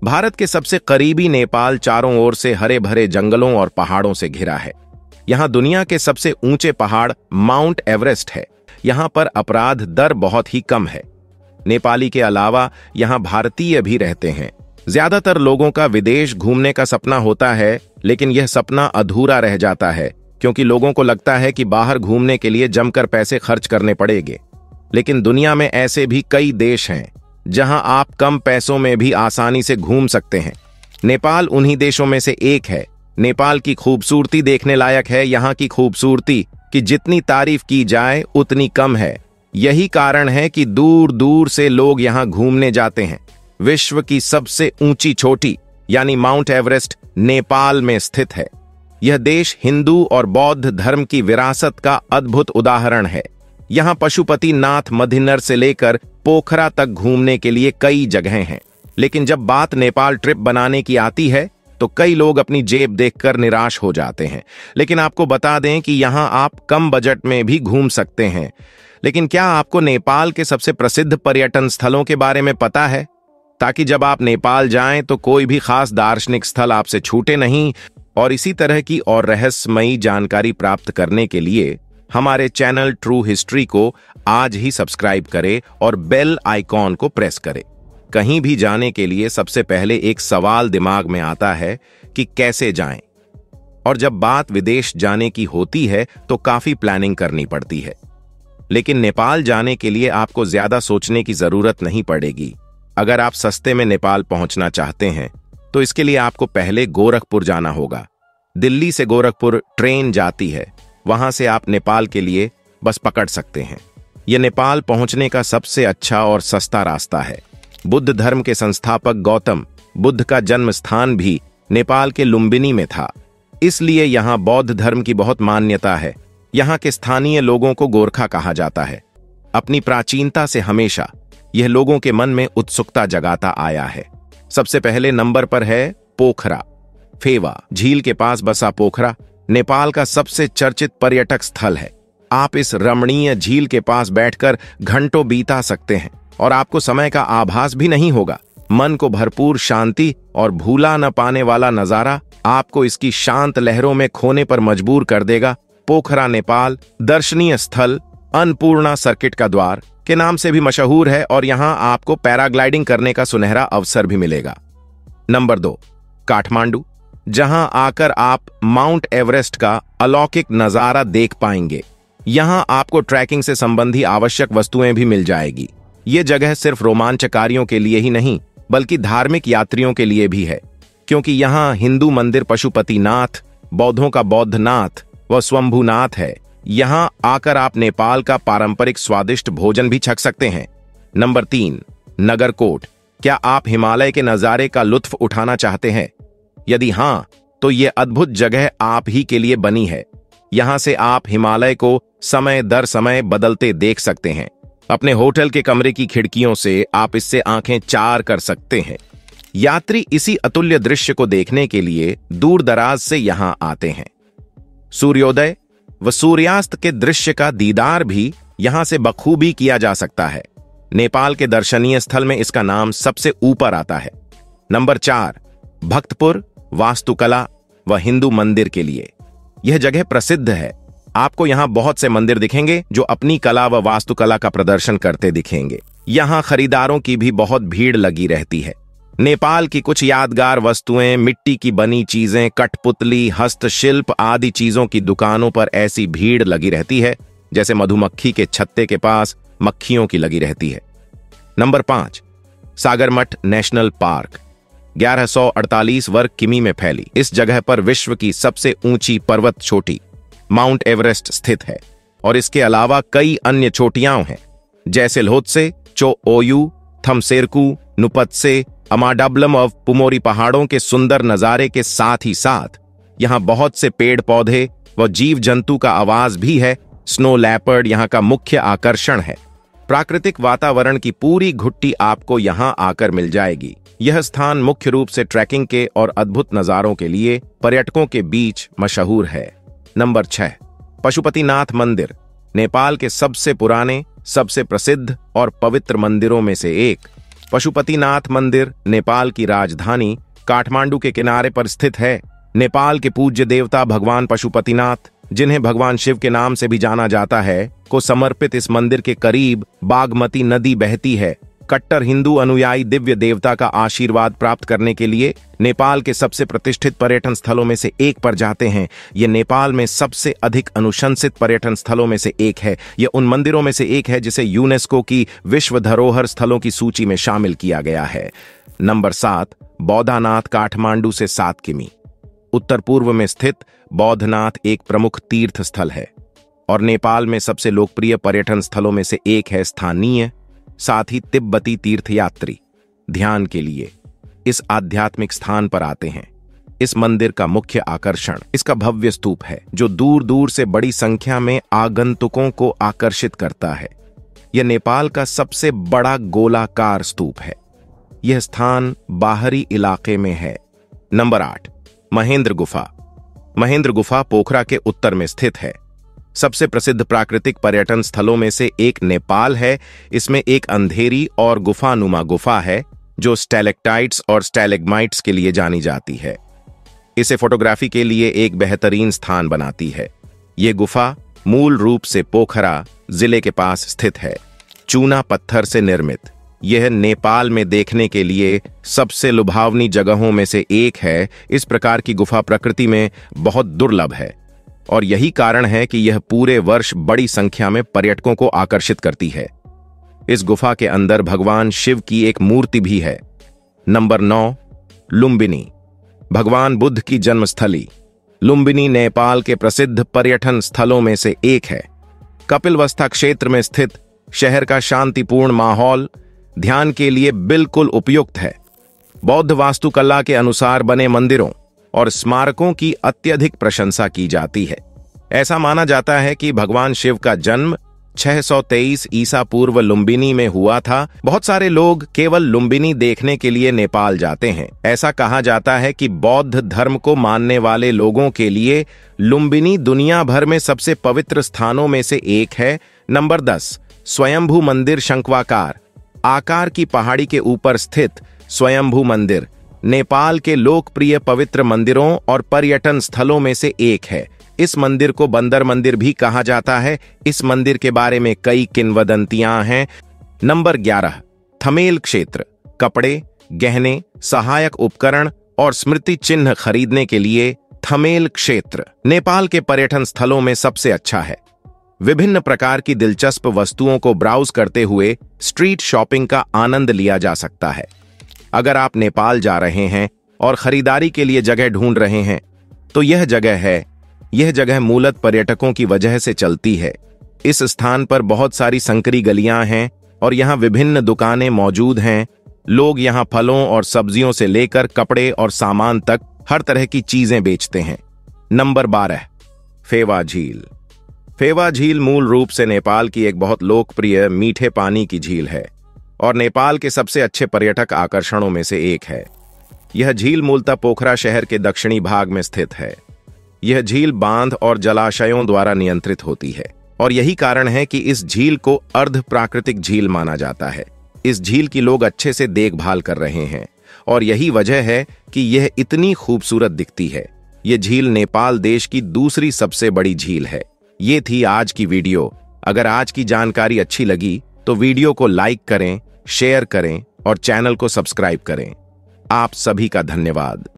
भारत के सबसे करीबी नेपाल चारों ओर से हरे भरे जंगलों और पहाड़ों से घिरा है। यहाँ दुनिया के सबसे ऊंचे पहाड़ माउंट एवरेस्ट है। यहाँ पर अपराध दर बहुत ही कम है। नेपाली के अलावा यहाँ भारतीय भी रहते हैं। ज्यादातर लोगों का विदेश घूमने का सपना होता है, लेकिन यह सपना अधूरा रह जाता है क्योंकि लोगों को लगता है कि बाहर घूमने के लिए जमकर पैसे खर्च करने पड़ेंगे। लेकिन दुनिया में ऐसे भी कई देश हैं जहां आप कम पैसों में भी आसानी से घूम सकते हैं। नेपाल उन्हीं देशों में से एक है। नेपाल की खूबसूरती देखने लायक है। यहाँ की खूबसूरती कि जितनी तारीफ की जाए उतनी कम है। यही कारण है कि दूर दूर से लोग यहाँ घूमने जाते हैं। विश्व की सबसे ऊंची चोटी यानी माउंट एवरेस्ट नेपाल में स्थित है। यह देश हिंदू और बौद्ध धर्म की विरासत का अद्भुत उदाहरण है। यहाँ पशुपति नाथ मधिनर से लेकर पोखरा तक घूमने के लिए कई जगहें हैं। लेकिन जब बात नेपाल ट्रिप बनाने की आती है तो कई लोग अपनी जेब देखकर निराश हो जाते हैं। लेकिन आपको बता दें कि यहाँ आप कम बजट में भी घूम सकते हैं। लेकिन क्या आपको नेपाल के सबसे प्रसिद्ध पर्यटन स्थलों के बारे में पता है? ताकि जब आप नेपाल जाएं तो कोई भी खास दार्शनिक स्थल आपसे छूटे नहीं। और इसी तरह की और रहस्यमयी जानकारी प्राप्त करने के लिए हमारे चैनल ट्रू हिस्ट्री को आज ही सब्सक्राइब करें और बेल आइकॉन को प्रेस करें। कहीं भी जाने के लिए सबसे पहले एक सवाल दिमाग में आता है कि कैसे जाएं। और जब बात विदेश जाने की होती है तो काफी प्लानिंग करनी पड़ती है। लेकिन नेपाल जाने के लिए आपको ज्यादा सोचने की जरूरत नहीं पड़ेगी। अगर आप सस्ते में नेपाल पहुंचना चाहते हैं तो इसके लिए आपको पहले गोरखपुर जाना होगा। दिल्ली से गोरखपुर ट्रेन जाती है। वहां से आप नेपाल के लिए बस पकड़ सकते हैं। यह नेपाल पहुंचने का सबसे अच्छा और सस्ता रास्ता है। बुद्ध धर्म के संस्थापक गौतम बुद्ध का जन्म स्थान भी नेपाल के लुम्बिनी में था। इसलिए यहाँ बौद्ध धर्म की बहुत मान्यता है। यहाँ के स्थानीय लोगों को गोरखा कहा जाता है। अपनी प्राचीनता से हमेशा यह लोगों के मन में उत्सुकता जगाता आया है। सबसे पहले नंबर पर है पोखरा। फेवा झील के पास बसा पोखरा नेपाल का सबसे चर्चित पर्यटक स्थल है। आप इस रमणीय झील के पास बैठकर घंटों बिता सकते हैं और आपको समय का आभास भी नहीं होगा। मन को भरपूर शांति और भूला न पाने वाला नजारा आपको इसकी शांत लहरों में खोने पर मजबूर कर देगा। पोखरा नेपाल दर्शनीय स्थल अन्नपूर्णा सर्किट का द्वार के नाम से भी मशहूर है और यहां आपको पैराग्लाइडिंग करने का सुनहरा अवसर भी मिलेगा। नंबर 2 काठमांडू, जहां आकर आप माउंट एवरेस्ट का अलौकिक नजारा देख पाएंगे। यहां आपको ट्रैकिंग से संबंधी आवश्यक वस्तुएं भी मिल जाएगी। ये जगह सिर्फ रोमांचकारियों के लिए ही नहीं बल्कि धार्मिक यात्रियों के लिए भी है, क्योंकि यहाँ हिंदू मंदिर पशुपतिनाथ, बौद्धों का बौद्धनाथ व स्वंभुनाथ है। यहाँ आकर आप नेपाल का पारंपरिक स्वादिष्ट भोजन भी छक सकते हैं। नंबर 3 नगरकोट, क्या आप हिमालय के नजारे का लुत्फ उठाना चाहते हैं? यदि हां, तो ये अद्भुत जगह आप ही के लिए बनी है। यहां से आप हिमालय को समय दर समय बदलते देख सकते हैं। अपने होटल के कमरे की खिड़कियों से आप इससे आंखें चार कर सकते हैं। यात्री इसी अतुल्य दृश्य को देखने के लिए दूर दराज से यहां आते हैं। सूर्योदय व सूर्यास्त के दृश्य का दीदार भी यहां से बखूबी किया जा सकता है। नेपाल के दर्शनीय स्थल में इसका नाम सबसे ऊपर आता है। नंबर 4 भक्तपुर, वास्तुकला व हिंदू मंदिर के लिए यह जगह प्रसिद्ध है। आपको यहाँ बहुत से मंदिर दिखेंगे जो अपनी कला व वास्तुकला का प्रदर्शन करते दिखेंगे। यहाँ खरीदारों की भी बहुत भीड़ लगी रहती है। नेपाल की कुछ यादगार वस्तुएं, मिट्टी की बनी चीजें, कठपुतली, हस्तशिल्प आदि चीजों की दुकानों पर ऐसी भीड़ लगी रहती है जैसे मधुमक्खी के छत्ते के पास मक्खियों की लगी रहती है। नंबर 5 सागरमठ नेशनल पार्क, 1148 वर्ग किमी में फैली इस जगह पर विश्व की सबसे ऊंची पर्वत चोटी माउंट एवरेस्ट स्थित है और इसके अलावा कई अन्य चोटियां हैं जैसे लोत्से, चो ओयू, थमसेरकू, नुपत्से, अमाडबलम और पुमोरी पहाड़ों के सुंदर नजारे के साथ ही साथ यहाँ बहुत से पेड़ पौधे व जीव जंतु का आवाज भी है। स्नो लेपर्ड यहाँ का मुख्य आकर्षण है। प्राकृतिक वातावरण की पूरी घुट्टी आपको यहाँ आकर मिल जाएगी। यह स्थान मुख्य रूप से ट्रैकिंग के और अद्भुत नजारों के लिए पर्यटकों के बीच मशहूर है। नंबर 6 पशुपतिनाथ मंदिर, नेपाल के सबसे पुराने, सबसे प्रसिद्ध और पवित्र मंदिरों में से एक। पशुपतिनाथ मंदिर नेपाल की राजधानी काठमांडू के किनारे पर स्थित है। नेपाल के पूज्य देवता भगवान पशुपतिनाथ, जिन्हें भगवान शिव के नाम से भी जाना जाता है, को समर्पित इस मंदिर के करीब बागमती नदी बहती है। कट्टर हिंदू अनुयायी दिव्य देवता का आशीर्वाद प्राप्त करने के लिए नेपाल के सबसे प्रतिष्ठित पर्यटन स्थलों में से एक पर जाते हैं। यह नेपाल में सबसे अधिक अनुशंसित पर्यटन स्थलों में से एक है। यह उन मंदिरों में से एक है जिसे यूनेस्को की विश्व धरोहर स्थलों की सूची में शामिल किया गया है। नंबर 7, बौद्धनाथ, काठमांडू से 7 किमी उत्तर पूर्व में स्थित बौद्धनाथ एक प्रमुख तीर्थ स्थल है और नेपाल में सबसे लोकप्रिय पर्यटन स्थलों में से एक है। स्थानीय साथ ही तिब्बती तीर्थयात्री ध्यान के लिए इस आध्यात्मिक स्थान पर आते हैं। इस मंदिर का मुख्य आकर्षण इसका भव्य स्तूप है, जो दूर दूर से बड़ी संख्या में आगंतुकों को आकर्षित करता है। यह नेपाल का सबसे बड़ा गोलाकार स्तूप है। यह स्थान बाहरी इलाके में है। नंबर 8, महेंद्र गुफा। महेंद्र गुफा पोखरा के उत्तर में स्थित है। सबसे प्रसिद्ध प्राकृतिक पर्यटन स्थलों में से एक नेपाल है। इसमें एक अंधेरी और गुफानुमा गुफा है जो स्टैलेक्टाइट्स और स्टैलेग्माइट्स के लिए जानी जाती है। इसे फोटोग्राफी के लिए एक बेहतरीन स्थान बनाती है। यह गुफा मूल रूप से पोखरा जिले के पास स्थित है। चूना पत्थर से निर्मित यह नेपाल में देखने के लिए सबसे लुभावनी जगहों में से एक है। इस प्रकार की गुफा प्रकृति में बहुत दुर्लभ है और यही कारण है कि यह पूरे वर्ष बड़ी संख्या में पर्यटकों को आकर्षित करती है। इस गुफा के अंदर भगवान शिव की एक मूर्ति भी है। नंबर 9, लुम्बिनी। भगवान बुद्ध की जन्मस्थली लुम्बिनी नेपाल के प्रसिद्ध पर्यटन स्थलों में से एक है। कपिलवस्ता क्षेत्र में स्थित शहर का शांतिपूर्ण माहौल ध्यान के लिए बिल्कुल उपयुक्त है। बौद्ध वास्तुकला के अनुसार बने मंदिरों और स्मारकों की अत्यधिक प्रशंसा की जाती है। ऐसा माना जाता है कि भगवान शिव का जन्म 623 ईसा पूर्व लुम्बिनी में हुआ था। बहुत सारे लोग केवल लुम्बिनी देखने के लिए नेपाल जाते हैं। ऐसा कहा जाता है कि बौद्ध धर्म को मानने वाले लोगों के लिए लुम्बिनी दुनिया भर में सबसे पवित्र स्थानों में से एक है। नंबर 10, स्वयंभू मंदिर। शंक्वाकार आकार की पहाड़ी के ऊपर स्थित स्वयंभू मंदिर नेपाल के लोकप्रिय पवित्र मंदिरों और पर्यटन स्थलों में से एक है। इस मंदिर को बंदर मंदिर भी कहा जाता है। इस मंदिर के बारे में कई किंवदंतियां हैं। नंबर 11, थमेल क्षेत्र। कपड़े, गहने, सहायक उपकरण और स्मृति चिन्ह खरीदने के लिए थमेल क्षेत्र नेपाल के पर्यटन स्थलों में सबसे अच्छा है। विभिन्न प्रकार की दिलचस्प वस्तुओं को ब्राउज करते हुए स्ट्रीट शॉपिंग का आनंद लिया जा सकता है। अगर आप नेपाल जा रहे हैं और खरीदारी के लिए जगह ढूंढ रहे हैं तो यह जगह है। यह जगह मूलतः पर्यटकों की वजह से चलती है। इस स्थान पर बहुत सारी संकरी गलियां हैं और यहाँ विभिन्न दुकानें मौजूद हैं। लोग यहाँ फलों और सब्जियों से लेकर कपड़े और सामान तक हर तरह की चीजें बेचते हैं। नंबर 12, फेवा झील। फेवा झील मूल रूप से नेपाल की एक बहुत लोकप्रिय मीठे पानी की झील है और नेपाल के सबसे अच्छे पर्यटक आकर्षणों में से एक है। यह झील मूलतः पोखरा शहर के दक्षिणी भाग में स्थित है। यह झील बांध और जलाशयों द्वारा नियंत्रित होती है और यही कारण है कि इस झील को अर्ध प्राकृतिक झील माना जाता है। इस झील की लोग अच्छे से देखभाल कर रहे हैं और यही वजह है कि यह इतनी खूबसूरत दिखती है। यह झील नेपाल देश की दूसरी सबसे बड़ी झील है। ये थी आज की वीडियो। अगर आज की जानकारी अच्छी लगी तो वीडियो को लाइक करें, शेयर करें और चैनल को सब्सक्राइब करें। आप सभी का धन्यवाद।